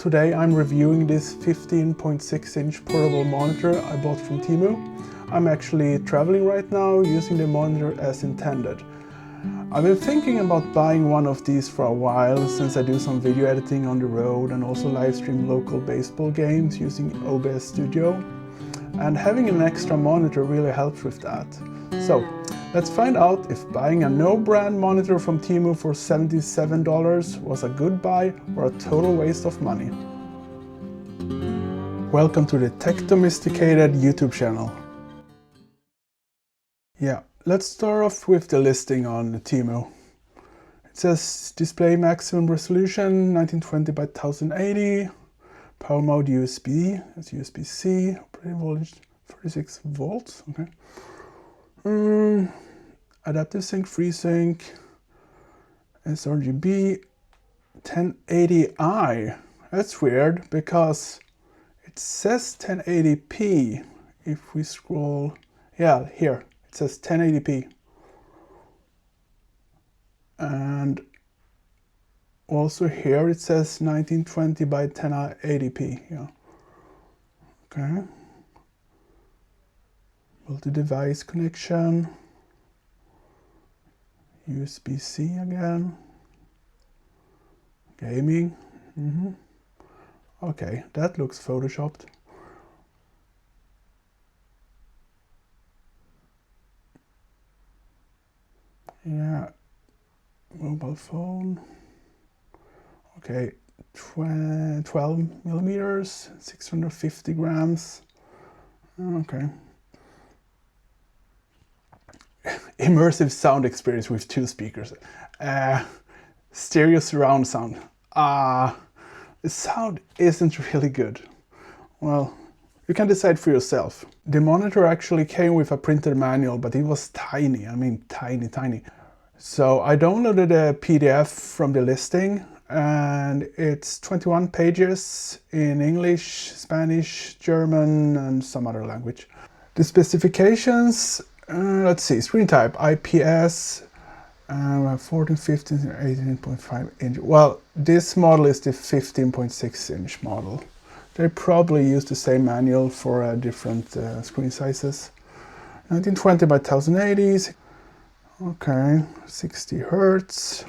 Today I'm reviewing this 15.6-inch portable monitor I bought from Temu. I'm actually traveling right now using the monitor as intended. I've been thinking about buying one of these for a while since I do some video editing on the road and also live stream local baseball games using OBS Studio. And having an extra monitor really helps with that. So let's find out if buying a no-brand monitor from Temu for $77 was a good buy or a total waste of money. Welcome to the Tech Domesticated YouTube channel. Yeah, let's start off with the listing on the Temu. It says display maximum resolution 1920 by 1080, power mode USB, that's USB-C, operating voltage 36 volts, okay. Adaptive sync, FreeSync, sRGB, 1080i. That's weird because it says 1080p. If we scroll, yeah, here it says 1080p. And also here it says 1920 by 1080p. Yeah. Okay. Multi-device connection. USB-C again. Gaming. Okay, that looks photoshopped. Yeah, mobile phone. Okay, 12 millimeters, 650 grams. Okay. Immersive sound experience with 2 speakers. Stereo surround sound. The sound isn't really good. Well, you can decide for yourself. The monitor actually came with a printed manual, but it was tiny. I mean, tiny. So I downloaded a PDF from the listing, and it's 21 pages in English, Spanish, German, and some other language. The specifications, let's see, screen type, IPS, 14, 15, 18.5 inch. Well, this model is the 15.6 inch model. They probably use the same manual for different screen sizes. 1920 by 1080. Okay, 60 Hertz.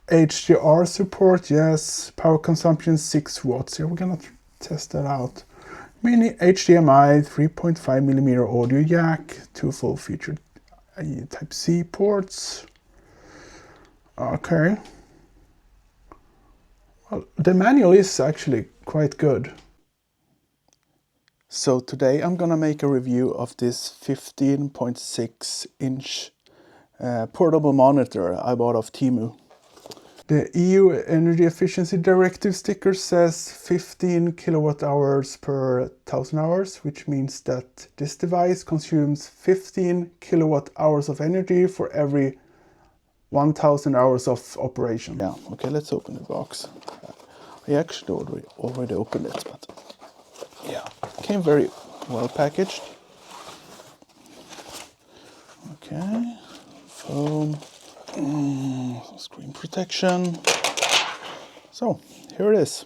HDR support, yes. Power consumption 6 watts. Yeah, we're gonna test that out. Mini HDMI 3.5mm audio jack, 2 full-featured Type-C ports. Okay. Well, the manual is actually quite good. So today I'm gonna make a review of this 15.6 inch portable monitor I bought off Temu. The EU Energy Efficiency Directive sticker says 15 kilowatt hours per 1000 hours, which means that this device consumes 15 kilowatt hours of energy for every 1000 hours of operation. Yeah, okay, let's open the box. I actually already opened it, but yeah, it came very well packaged. Okay, foam. Screen protection. So here it is.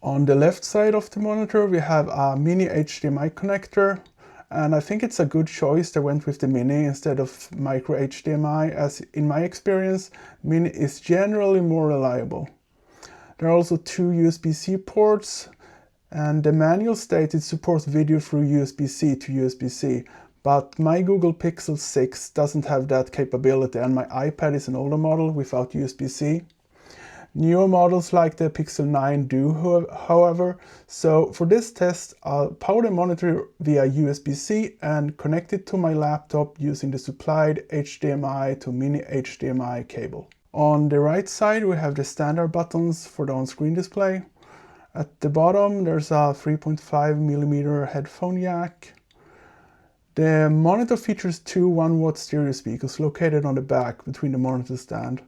On the left side of the monitor we have a mini HDMI connector, and I think it's a good choice they went with the mini instead of micro HDMI, as in my experience mini is generally more reliable. There are also 2 USB-C ports, and the manual states it supports video through USB-C to USB-C. But my Google Pixel 6 doesn't have that capability, and my iPad is an older model without USB-C. Newer models like the Pixel 9 do, however, so for this test I'll power the monitor via USB-C and connect it to my laptop using the supplied HDMI to mini HDMI cable. On the right side we have the standard buttons for the on-screen display. At the bottom there's a 3.5mm headphone jack. The monitor features 2 1-watt stereo speakers located on the back between the monitor stand.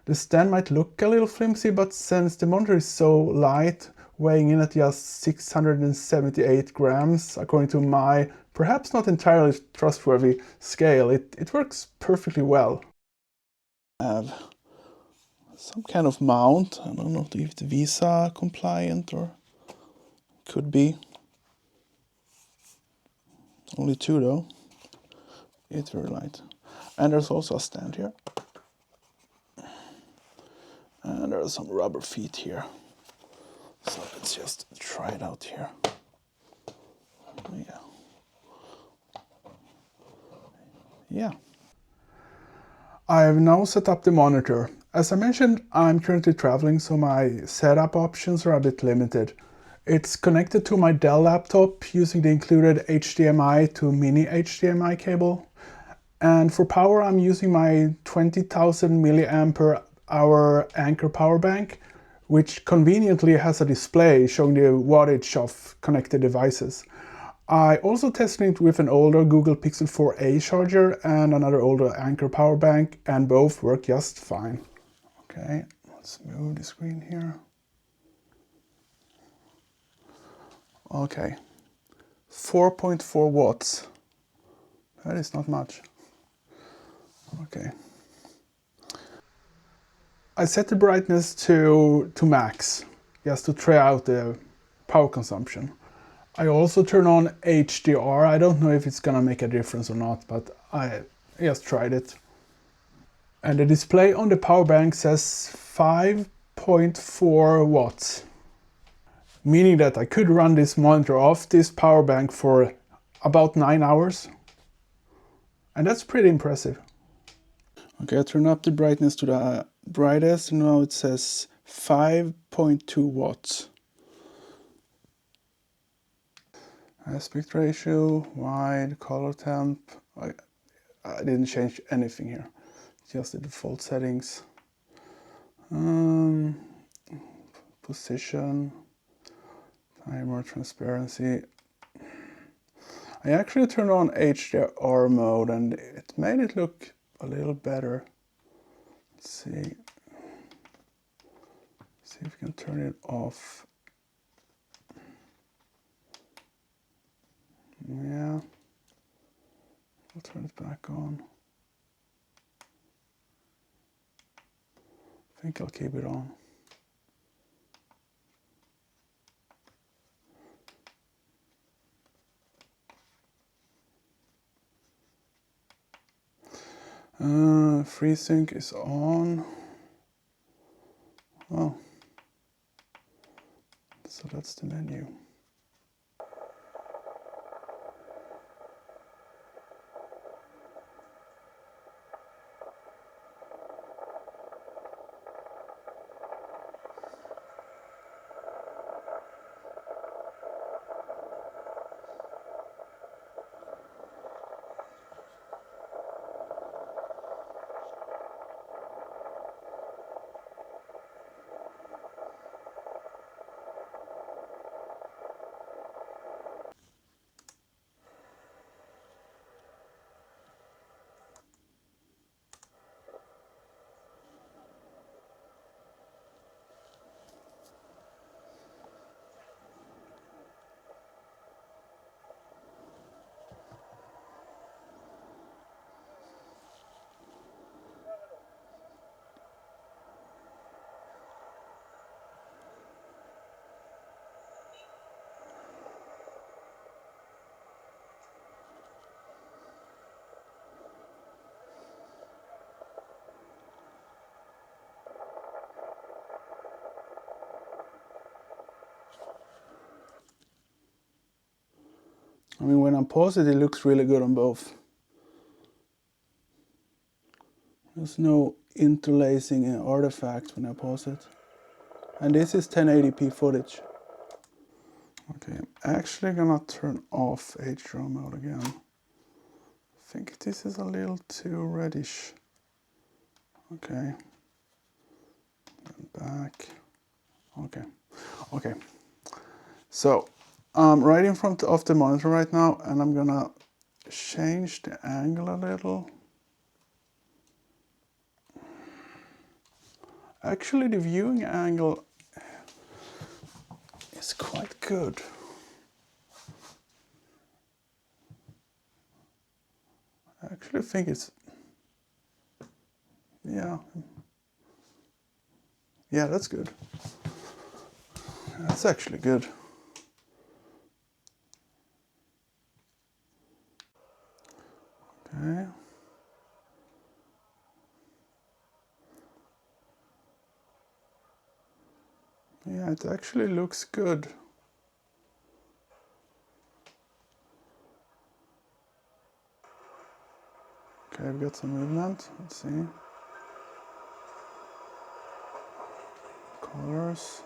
The stand might look a little flimsy, but since the monitor is so light, weighing in at just 678 grams, according to my perhaps not entirely trustworthy scale, it works perfectly well. I have some kind of mount. I don't know if it's Visa compliant or could be. Only 2 though. It's very light. And there's also a stand here. And there are some rubber feet here. So let's just try it out here. Yeah. I've now set up the monitor. As I mentioned, I'm currently traveling, so my setup options are a bit limited. It's connected to my Dell laptop using the included HDMI to mini HDMI cable. And for power, I'm using my 20,000 milliampere hour Anker power bank, which conveniently has a display showing the wattage of connected devices. I also tested it with an older Google Pixel 4a charger and another older Anker power bank, and both work just fine. Okay, let's move the screen here. Okay, 4.4 watts. That is not much. Okay. I set the brightness to max, just to try out the power consumption. I also turn on HDR. I don't know if it's gonna make a difference or not, but I just tried it. And the display on the power bank says 5.4 watts, meaning that I could run this monitor off this power bank for about 9 hours. And that's pretty impressive. Okay, I turn up the brightness to the brightest, and now it says 5.2 watts. Aspect ratio, wide, color temp. I didn't change anything here, just the default settings. Position, timer, transparency. I actually turned on HDR mode and it made it look a little better. Let's see. See if we can turn it off. Yeah. I'll turn it back on. I think I'll keep it on. FreeSync is on. Oh. So that's the menu. I mean, when I pause it, it looks really good on both. There's no interlacing artifacts when I pause it. And this is 1080p footage. Okay, I'm actually gonna turn off HDR mode again. I think this is a little too reddish. Okay. And back. Okay. Okay. So I'm right in front of the monitor right now, and I'm gonna change the angle a little. Actually, the viewing angle is quite good. I actually think it's, yeah. Yeah, that's good. That's actually good. Okay. Yeah, it actually looks good. Okay, I've got some movement. Let's see. Colors.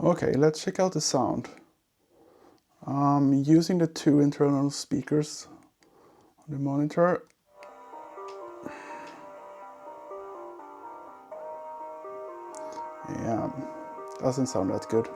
Okay, let's check out the sound. Using the two internal speakers on the monitor. Yeah, doesn't sound that good.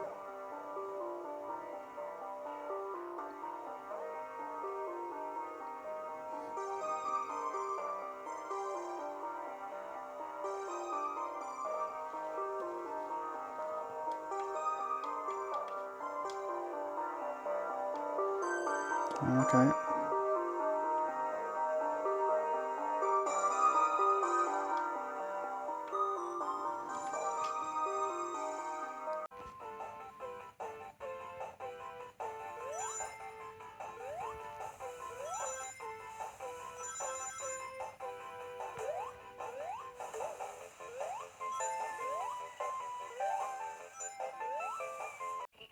Okay.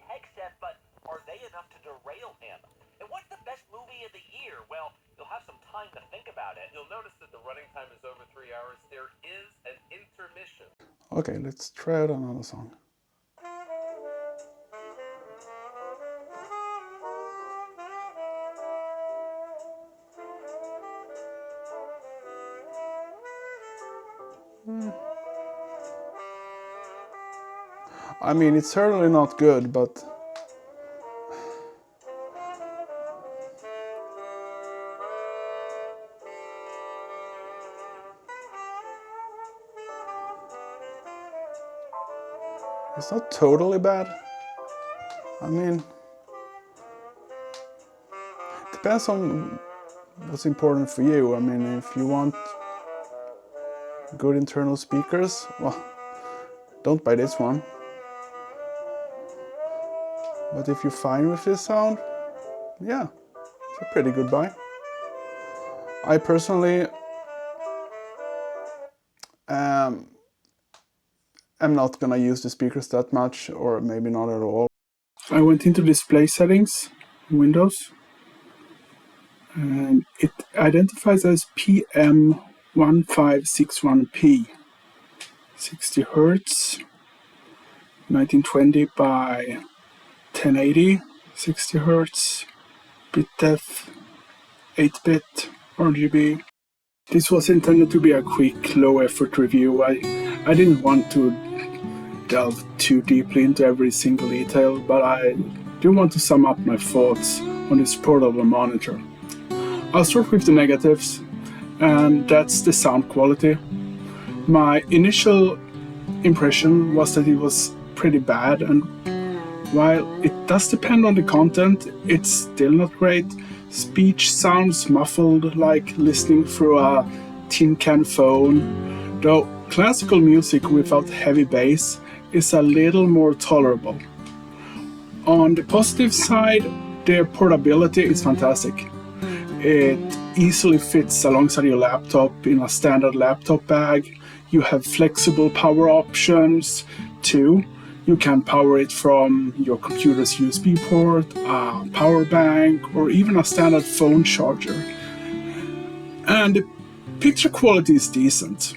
Headset, but are they enough to derail him? And what's the best movie of the year? Well, you'll have some time to think about it. You'll notice that the running time is over 3 hours. There is an intermission. Okay, let's try out another song. I mean, it's certainly not good, but it's not totally bad. I mean, depends on what's important for you. I mean, if you want good internal speakers, well, don't buy this one. But if you're fine with this sound, yeah, it's a pretty good buy. I personally am not gonna use the speakers that much, or maybe not at all. I went into display settings, Windows, and it identifies as PM1561P, 60 Hertz, 1920 by 1080, 60 Hertz, bit depth, 8-bit, RGB. This was intended to be a quick, low-effort review. I didn't want to delve too deeply into every single detail, but I do want to sum up my thoughts on this portable monitor. I'll start with the negatives, and that's the sound quality. My initial impression was that it was pretty bad, and while it does depend on the content, it's still not great. Speech sounds muffled, like listening through a tin can phone, though classical music without heavy bass is a little more tolerable. On the positive side, the portability is fantastic. It easily fits alongside your laptop in a standard laptop bag. You have flexible power options too. You can power it from your computer's USB port, a power bank, or even a standard phone charger. And the picture quality is decent,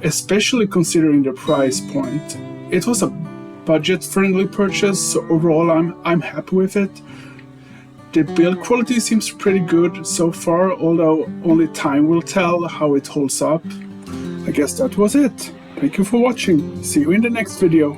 especially considering the price point. It was a budget-friendly purchase, so overall I'm happy with it. The build quality seems pretty good so far, although only time will tell how it holds up. I guess that was it. Thank you for watching. See you in the next video.